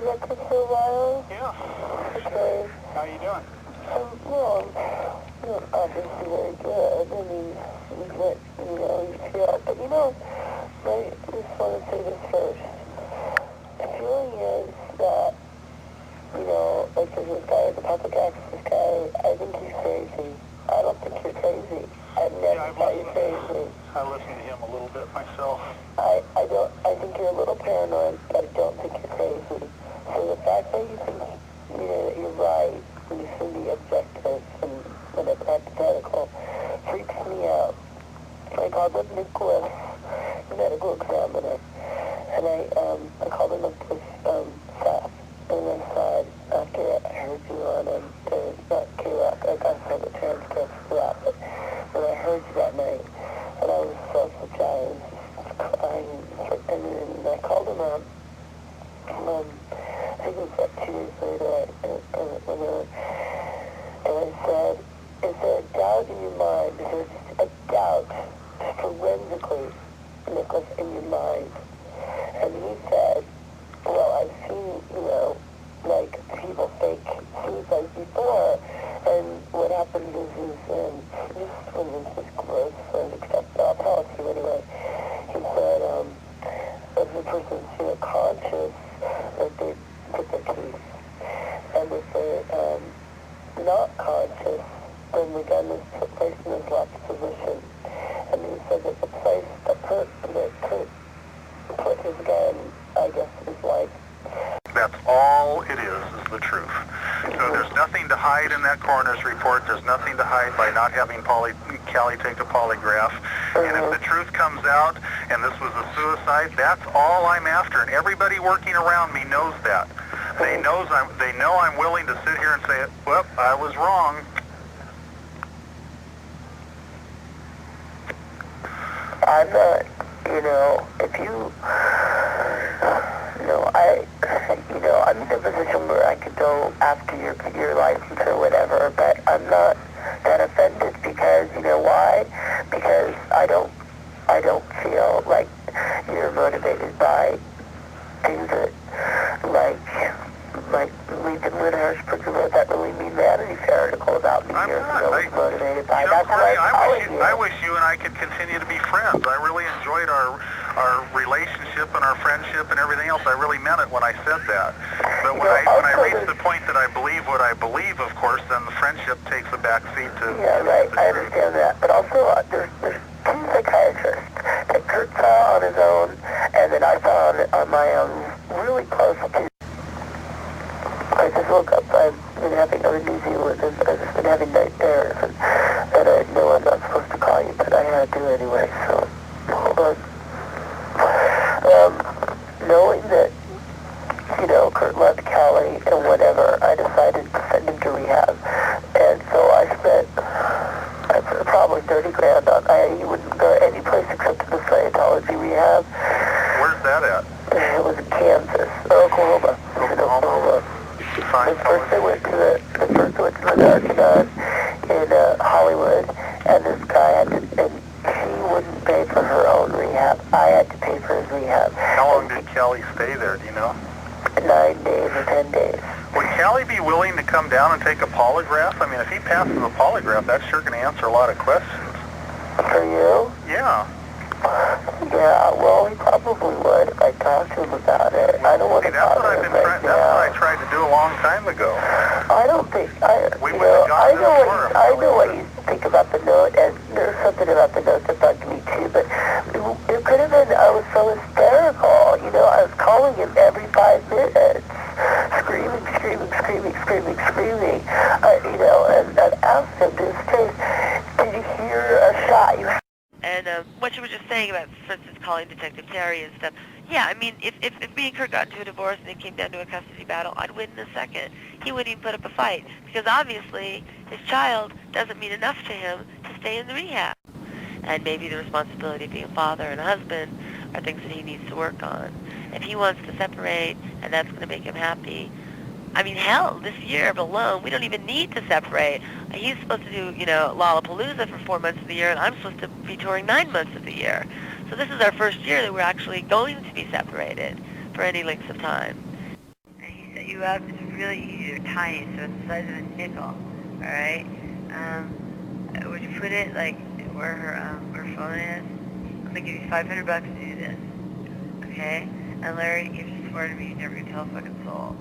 that took for a while? Yeah. Okay. How you doing? Well, I'm obviously very good. I mean, you feel, but I just want to say this first. The feeling is that, like there's this guy, the public access guy, I think he's crazy. I don't think you're crazy. I never thought you're crazy. I listen to him a little bit myself. I think you're a little paranoid, but I don't think you're crazy. So the fact that you think, that you're right, when you see the objectives and whatever hypothetical, freaks me out. I called up Nicholas, the medical examiner, and I called him up to his staff, and I said, after I heard you on not K-Rock, I got some of the transcripts for that, but when I heard you that night, and I was so surprised, crying, and then I called him up, I think it was like 2 days later, and I said, is there a doubt in your mind, is there just a doubt, forensically, Nicholas, in your mind? And he said, well, I've seen, like people fake suicides before, and what happens is this one was just gross forensic stuff, but I'll tell it to you anyway. He said, if the person's, conscious, that they put their teeth, and if they're not conscious, then the gun is placed in his locked position. And he said that the place that Kurt put his gun, I guess, is like. That's all it is the truth. So there's nothing to hide in that coroner's report. There's nothing to hide by not having Callie take a polygraph. And if the truth comes out and this was a suicide, that's all I'm after. And everybody working around me knows that. They know I'm willing to sit here and say, well, I was wrong. I'm not, if you, I'm in a position where I could go after your license or whatever, but I'm not that offended because, you know why? Because I don't feel like you're motivated by things that, like Lincoln Whitehurst put wrote that really mean Vanity Fair article about me. I'm not. Motivated by. That's what I wish you and I could continue to be friends. I really enjoyed our relationship and our friendship and everything else. I really meant it when I said that. But when I reach the point that I believe what I believe, of course, then the friendship takes a back seat to. Yeah, right. I understand that. But also, there's two psychiatrists that Kurt saw on his own, and that I saw on my own, really close to. I just woke up. I've been having, I'm in New Zealand, and I've just been having nightmares, and I know I'm not supposed to call you, but I had to anyway, so hold on. Knowing that, Kurt loved Callie and whatever, I decided to send him to rehab. And so I spent probably $30,000 on, he wouldn't go any place except to the Scientology rehab. Where's that at? It was in Kansas, or Oklahoma. The first I went to the Narconon in Hollywood, and this guy had to, and she wouldn't pay for her own rehab. I had to pay for his rehab. How long did Callie stay there, do you know? 9 days or 10 days. Would Callie be willing to come down and take a polygraph? I mean, if he passes a polygraph, that's sure going to answer a lot of questions. For you? Yeah. Yeah, well, he probably would if I talked to him about it. I don't want to that's bother him right now. That's what I tried to do a long time ago. I don't think, I know what you think about the note, and there's something about the note that bugged me too, but it could have been, I was so hysterical, I was calling him every 5 minutes, screaming, and I'd asked him to his face, did you hear a shot? And what you were just saying about, for instance, calling Detective Terry and stuff, yeah, I mean, if me and Kurt got into a divorce and it came down to a custody battle, I'd win in a second. He wouldn't even put up a fight, because obviously his child doesn't mean enough to him to stay in the rehab. And maybe the responsibility of being a father and a husband are things that he needs to work on. If he wants to separate and that's going to make him happy, I mean, hell, this year alone, we don't even need to separate. He's supposed to do, Lollapalooza for 4 months of the year, and I'm supposed to be touring 9 months of the year. So this is our first year that we're actually going to be separated for any length of time. set you up. It's really easy. They're tiny, so it's the size of a nickel. All right. Would you put it like where her phone is? I'm gonna give you $500 to do this. Okay? And Larry, you just swear to me you're never gonna tell a fucking soul.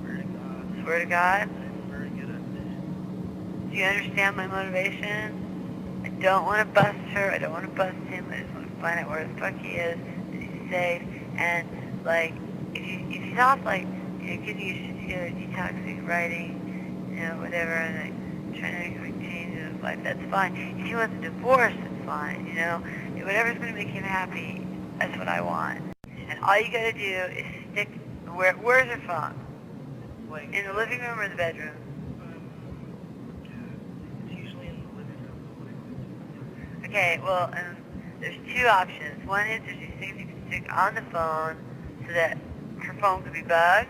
Swear to God. Swear to God? I swear to get it. Do you understand my motivation? I don't want to bust her. I don't want to bust him. I just want to find out where the fuck he is, that he's safe, and like if he's off, like getting your shit together, detoxing, writing, whatever, and like trying to make changes in his life, that's fine. If he wants a divorce, it's fine. Whatever's going to make him happy, that's what I want. And all you got to do is stick. Where's her phone? Like, In the living room or the bedroom? it's usually in the living room. Okay, well, there's two options. One is there's these things you can stick on the phone so that her phone could be bugged,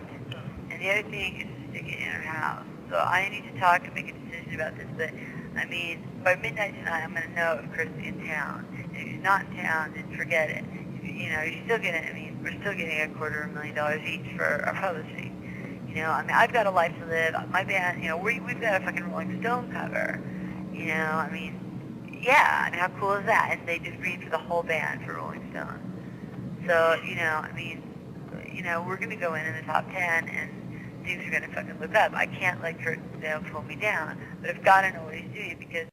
and the other thing is to stick it in her house. So I need to talk and make a decision about this, but, I mean, by midnight tonight, I'm going to know if Kurt's in town. And if he's not in town, then forget it. You're still getting, we're still getting $250,000 each for our publishing. I've got a life to live. My band, we've got a fucking Rolling Stone cover. Yeah, how cool is that? And they did read for the whole band for Rolling Stone. So, we're going to go in the top 10, and things are going to fucking look up. I can't let Kurt, pull me down, but I've got to know what he's doing, because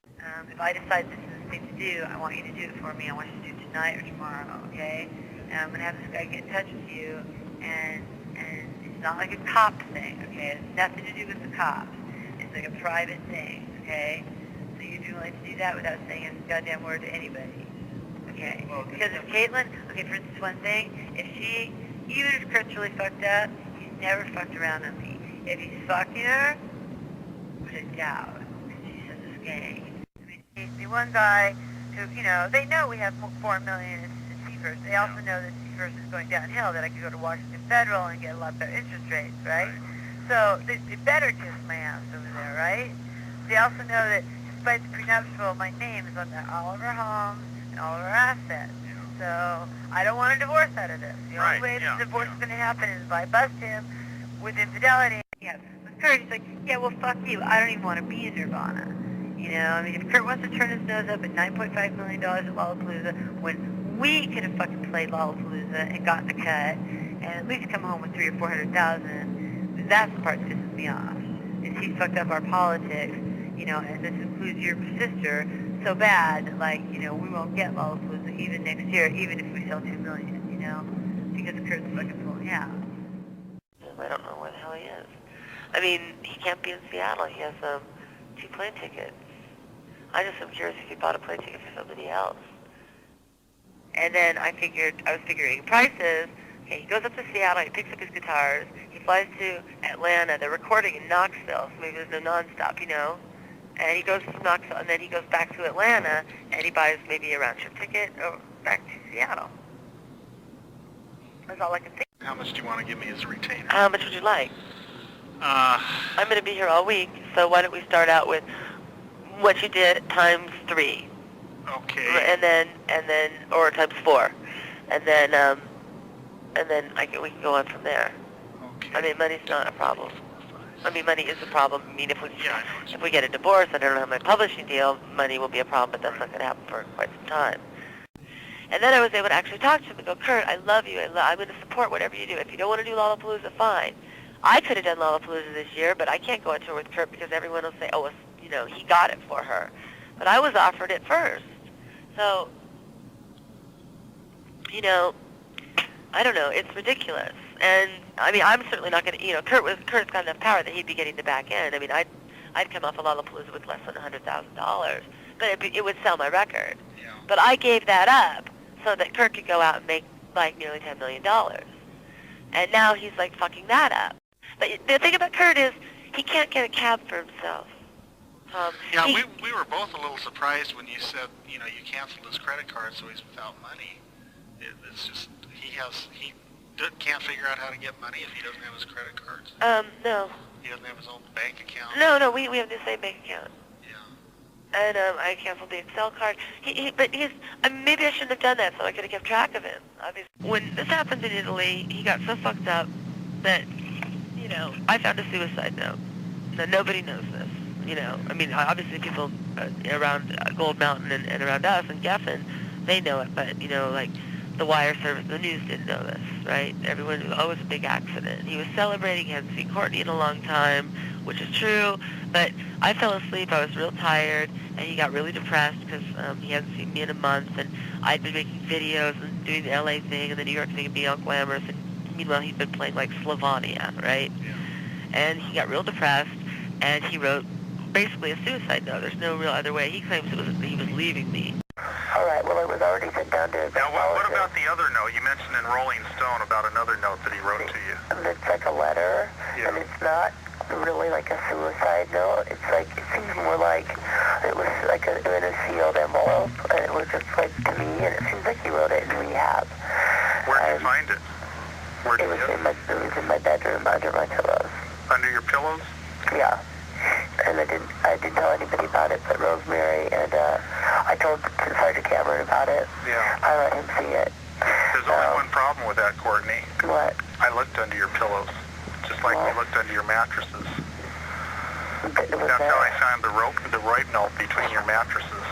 if I decide this is the thing to do, I want you to do it for me. I want you to do it tonight or tomorrow, okay? And I'm going to have this guy get in touch with you, and it's not like a cop thing, okay? It has nothing to do with the cops. It's like a private thing, okay? So you do like to do that without saying a goddamn word to anybody, okay? Because if Caitlin, okay, for instance, one thing, even if Kurt's really fucked up, he's never fucked around on me. If he's fucking her, which I doubt, because she's such a skank. He's the one guy who, they know we have $4 million in CFIRS. They also know that CFIRS is going downhill, that I could go to Washington Federal and get a lot better interest rates, right? So they better kiss my ass over there, right? They also know that despite the prenuptial, my name is on all of our homes and all of our assets. So I don't want a divorce out of this. The only way the divorce is going to happen is if I bust him with infidelity. Yeah, with Kurt, he's like, yeah, well, fuck you. I don't even want to be in Nirvana. If Kurt wants to turn his nose up at $9.5 million at Lollapalooza, when we could have fucking played Lollapalooza and gotten the cut, and at least come home with $300,000 or $400,000, that's the part that pisses me off. Is he fucked up our politics, and this includes your sister, so bad that, we won't get Lollapalooza even next year, even if we sell 2 million, because Kurt's fucking pulling out. I don't know where the hell he is. He can't be in Seattle. He has 2 plane tickets. I just am curious if he bought a plane ticket for somebody else. And then I was figuring prices. Okay, he goes up to Seattle, he picks up his guitars, he flies to Atlanta, they're recording in Knoxville, so maybe there's no nonstop, and he goes to Knoxville, and then he goes back to Atlanta, and he buys maybe a round-trip ticket back to Seattle. That's all I can think. How much do you want to give me as a retainer? How much would you like? I'm going to be here all week, so why don't we start out with what you did times 3. Okay. And then, or times 4. And then we can go on from there. Okay. Money's not a problem. Money is a problem. If Yeah, we get a divorce and I don't have my publishing deal, money will be a problem, but that's not going to happen for quite some time. And then I was able to actually talk to him and go, Kurt, I love you. I'm going to support whatever you do. If you don't want to do Lollapalooza, fine. I could have done Lollapalooza this year, but I can't go on tour with Kurt because everyone will say, oh, he got it for her. But I was offered it first. So, I don't know. It's ridiculous. And, I'm certainly not going to, Kurt's got enough power that he'd be getting the back end. I'd come off a Lollapalooza with less than $100,000, but it would sell my record. Yeah. But I gave that up so that Kurt could go out and make, nearly $10 million. And now he's, fucking that up. But the thing about Kurt is he can't get a cab for himself. Yeah, we were both a little surprised when you said, you canceled his credit card, so he's without money. It's just, he can't figure out how to get money if he doesn't have his credit cards. No. He doesn't have his own bank account. No, we have the same bank account. Yeah. And I canceled the Excel card. But maybe I shouldn't have done that, so I could have kept track of him. Obviously, when this happened in Italy, he got so fucked up that you know, I found a suicide note. Now, nobody knows this, you know. I mean, obviously people around Gold Mountain and around us and Geffen, they know it, but, you know, like, the wire service, the news didn't know this, right? Everyone, it was a big accident. He was celebrating, he hadn't seen Courtney in a long time, which is true, but I fell asleep, I was real tired, and he got really depressed because he hadn't seen me in a month, and I'd been making videos and doing the LA thing and the New York thing and being all glamorous, and meanwhile he'd been playing like Slavania, right? Yeah. And he got real depressed, and he wrote basically a suicide note. There's no real other way. He claims it was he was leaving me. All right, well, it was already sent down to... Now, what about the other note? You mentioned in Rolling Stone about another note that he wrote to you. It's like a letter, Yeah. and it's not really like a suicide note. It's like, it seems more like it was like in a sealed envelope, and it was just like to me, and it seems like he wrote it in rehab. Where'd you find it? Where'd It you was get it was in my bedroom under my pillows. Under your pillows? Yeah. And I didn't tell anybody about it but Rosemary, and I told Sergeant Cameron about it. Yeah. I let him see it. There's only one problem with that, Courtney. What? I looked under your pillows, just like we looked under your mattresses. That's how I found the right note between your mattresses.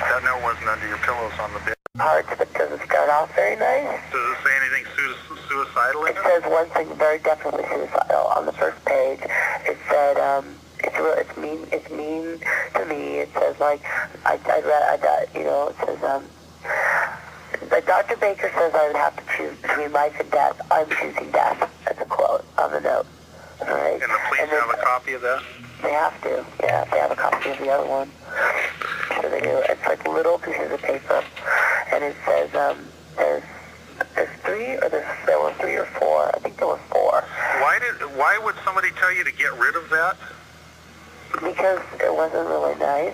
That note wasn't under your pillows on the bed. Hard, but does it start off very nice? Does it say anything suicidal in It it? says one thing very definitely suicidal on the first page. It said, it's mean to me. It says like, you know, it says, but Dr. Baker says I would have to choose between life and death. I'm choosing death. That's a quote on the note. All right. And the police have a copy of that? They have to. Yeah, they have a copy of the other one. So they do. It's like little pieces of paper, and it says there's three, or there were 3 or 4. I think there were 4. Why would somebody tell you to get rid of that? Because it wasn't really nice.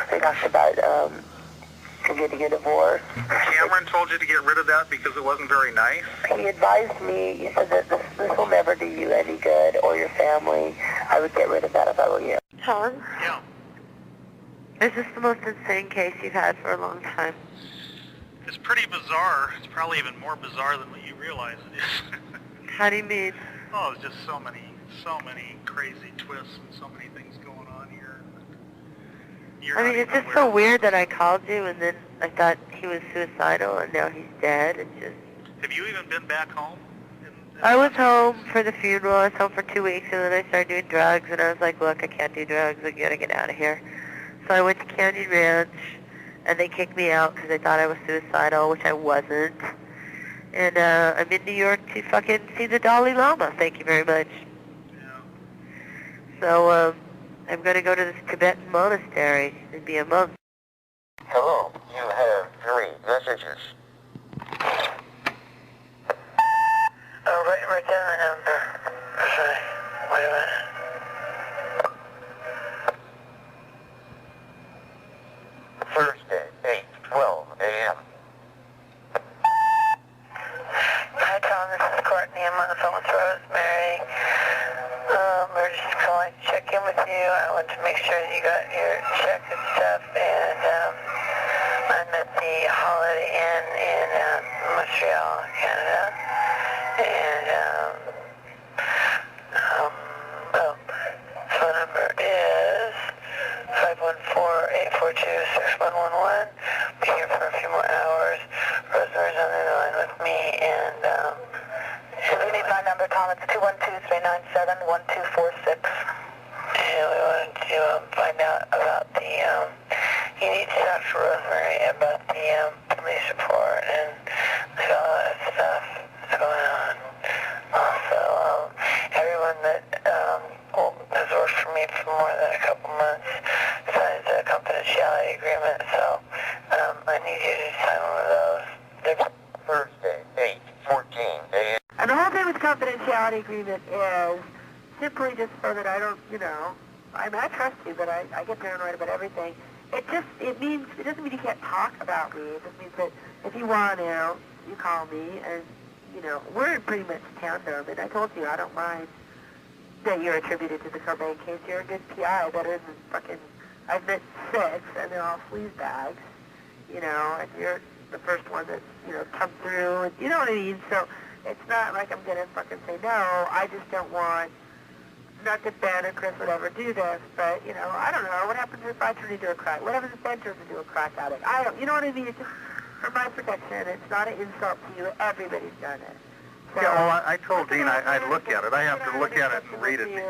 They talked about getting a divorce. Cameron told you to get rid of that because it wasn't very nice? He advised me, he said that this will never do you any good or your family. I would get rid of that if I were you. Helen? Yeah. Is this the most insane case you've had for a long time? It's pretty bizarre. It's probably even more bizarre than what you realize it is. How do you mean? Oh, there's just so many crazy twists and so many things going on here. I mean, it's just so weird that I called you and then I thought he was suicidal and now he's dead. It's just... Have you even been back home? I was home for the funeral. I was home for 2 weeks and then I started doing drugs and I was like, look, I can't do drugs. I gotta get out of here. So I went to Canyon Ranch and they kicked me out because they thought I was suicidal, which I wasn't. And I'm in New York to fucking see the Dalai Lama. Thank you very much. Yeah. So, I'm going to go to this Tibetan monastery and be a monk. Hello, you have 3 messages. Write down the number. Sorry, wait a minute. Thursday, 8:12 a.m. Hi, Tom. This is Courtney. I'm on the phone with Rosemary. We're just calling to check in with you. I want to make sure that you got your check and stuff. And I'm at the Holiday Inn in Montreal, Canada. And phone number is 514-842-6111. Be here for a few more hours. Rosemary's on the line with me, and you need my number, Tom. It's 212-397-1246. And we wanted to find out about the, you need to talk to Rosemary about the police report and all that stuff that's going on. Also, everyone that has worked for me for more than a couple months signs a confidentiality agreement, so I need you to sign one of those. Thursday, 8:14 a.m. And the whole thing with confidentiality agreement is simply just so that I don't, you know, I mean, I trust you, but I get paranoid about everything. It doesn't mean you can't talk about me. It just means that if you want to, you call me, and, you know, we're in pretty much tandem, and I told you I don't mind that you're attributed to the Cobain case. You're a good PI, better than fucking, I've met 6, and they're all sleaze bags, you know, and you're the first one that's, you know, come through, and you know what I mean? So it's not like I'm gonna fucking say no. I just don't want, not that Ben or Chris would ever do this, but, you know, I don't know. What happens if I turn into a crack? What happens if Ben turns into a crack addict? I don't, you know what I mean? It's just for my protection. It's not an insult to you. Everybody's done it. So, yeah, well, I told Dean I'd look at it. I have to look at it and read it.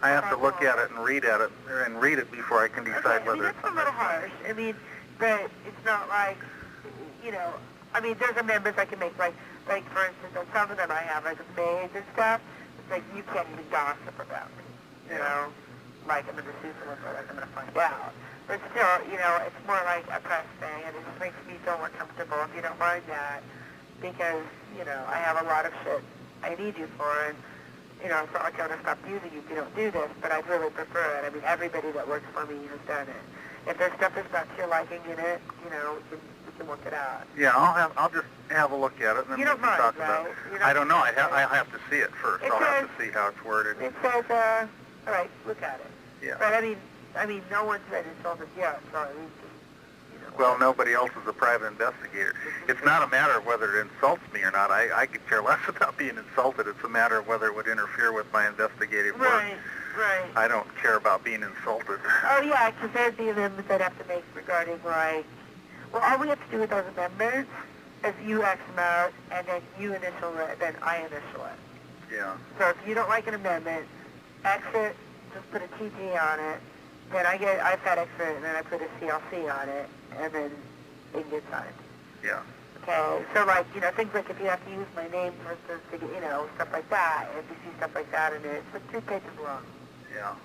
I have to look at it and read it before I can decide whether it's a little harsh. I mean, but it's not like, you know, I mean, there's amendments I can make, like for instance, on some of them I have, like with maids and stuff, it's like you can't even gossip about me, you know? Like, I'm going to sue someone for this, I'm going to find out. But still, you know, it's more like a press thing, and it just makes me feel more comfortable, if you don't mind that, because, you know, I have a lot of shit I need you for, and, you know, it's not like I'm going to stop using you if you don't do this, but I'd really prefer it. I mean, everybody that works for me has done it. If there's stuff that's not to your liking in it, you know, we can work it out. Yeah, I'll just have a look at it and then we can talk about it. I don't know. I have to see it first. I'll have to see how it's worded. It says, all right, look at it. Yeah. But I mean, no one's been insulted yet, so I mean, just, you know. Well, nobody else is a private investigator. It's not a matter of whether it insults me or not. I could care less about being insulted. It's a matter of whether it would interfere with my investigative work. Right. I don't care about being insulted. Oh, yeah, because there'd be amendments I'd have to make regarding, like, well, all we have to do with those amendments is you X them out, and then you initial it, then I initial it. Yeah. So if you don't like an amendment, X it, just put a TG on it, then I FedEx it, and then I put a CLC on it, and then it gets signed. Yeah. Okay, so like, you know, things like if you have to use my name for instance to get, you know, stuff like that, if you see stuff like that in it, it's like 3 pages long. Yeah.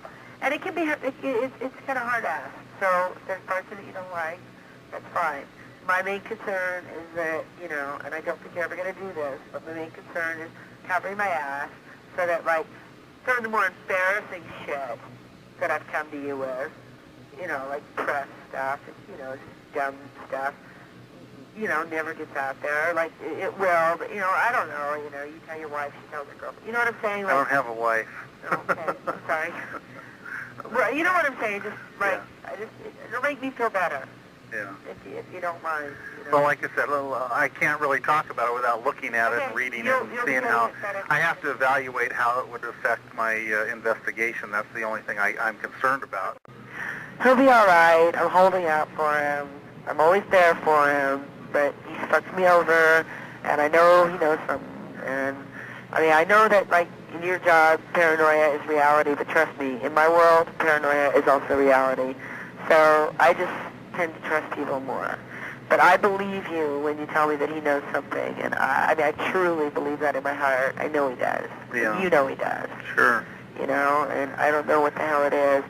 And it can be, it's kind of hard to ask. So if there's parts of it you don't like, that's fine. My main concern is that, you know, and I don't think you're ever going to do this, but my main concern is covering my ass so that, like, some of the more embarrassing shit that I've come to you with, you know, like press stuff, you know, just dumb stuff, you know, never gets out there. Like, it will, but, you know, I don't know, you know, you tell your wife, she tells her girlfriend. You know what I'm saying? Like, I don't have a wife. Okay, I'm sorry. Well, you know what I'm saying? Just, like, it'll make me feel better. Yeah. If you don't mind. You know? Well, like I said, I can't really talk about it without looking at it and reading it and seeing how. I have to evaluate how it would affect my investigation. That's the only thing I'm concerned about. He'll be all right. I'm holding out for him. I'm always there for him, but he fucks me over, and I know he knows something. And I mean, I know that, like, in your job, paranoia is reality, but trust me, in my world, paranoia is also reality. So I just tend to trust people more. But I believe you when you tell me that he knows something, and I mean, I truly believe that in my heart. I know he does. Yeah. You know he does. Sure. You know, and I don't know what the hell it is.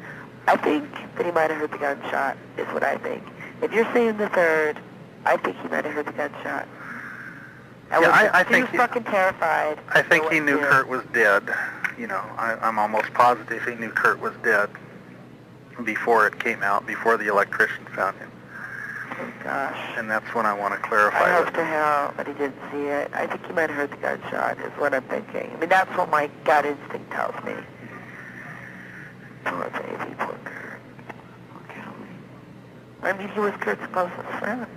I think that he might have heard the gunshot, is what I think. If you're saying the third, I think he might have heard the gunshot. I think fucking terrified. I think he knew Kurt was dead. You know, I'm almost positive he knew Kurt was dead before it came out, before the electrician found him. Oh, gosh. And that's when I want to clarify I hope to hell that he didn't see it. I think he might have heard the gunshot, is what I'm thinking. I mean, that's what my gut instinct tells me. Poor baby, poor Kurt. Poor Kelly. I mean, he was Kurt's closest friend.